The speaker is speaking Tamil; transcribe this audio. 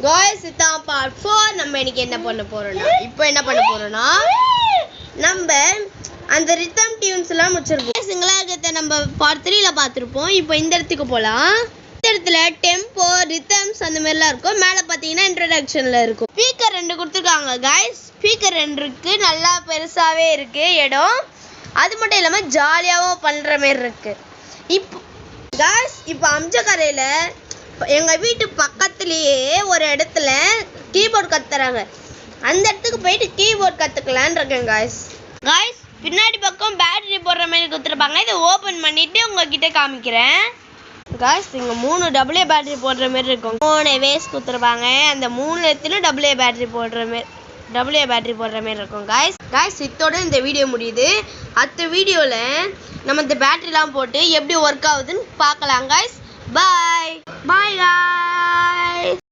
காய்ஸ் இதான் பார்ட் 4. நம்ம இன்னைக்கு என்ன பண்ண போறோம்னா நம்ம அந்த ரிதம் டியூன்ஸ் எல்லாம் முடிச்சிருப்போம். சிங்களாகத்தை நம்ம பார்ட் 3ல பார்த்துருப்போம். இப்போ இந்த இடத்துக்கு போகலாம். இந்த இடத்துல டெம்போ ரிதம்ஸ் அந்த மாதிரிலாம் இருக்கும். மேலே பார்த்தீங்கன்னா இன்ட்ரடக்ஷனில் இருக்கும். ஸ்பீக்கர் 2 கொடுத்துருக்காங்க காய்ஸ். ஸ்பீக்கர் 2க்கு நல்லா பெருசாகவே இருக்குது இடம். அது மட்டும் இல்லாமல் ஜாலியாகவும் பண்ணுற மாரி இருக்குது. இப்போ காய்ஸ் இப்போ அம்ஜக்கரையில் எங்கள் வீட்டு பக்கத்துலேயே ஒரு இடத்துல கீபோர்ட் கற்றுறாங்க. அந்த இடத்துக்கு போயிட்டு கீபோர்ட் கற்றுக்கலான்னு இருக்கேன் காய்ஸ். பின்னாடி பக்கம் பேட்டரி போடுற மாதிரி கொடுத்துருப்பாங்க. இதை ஓப்பன் பண்ணிவிட்டு உங்ககிட்ட காமிக்கிறேன் காய்ஸ். இங்கே 3 AA பேட்டரி போடுற மாதிரி இருக்கும். 3 வேஸ் கொடுத்துருப்பாங்க. அந்த 3 இடத்துலையும் AA பேட்டரி போடுற மாதிரி இருக்கும் காய்ஸ். இதோட இந்த வீடியோ முடியுது. அடுத்த வீடியோவில் நம்ம இந்த பேட்டரிலாம் போட்டு எப்படி ஒர்க் ஆகுதுன்னு பார்க்கலாம் காய்ஸ். Bye guys.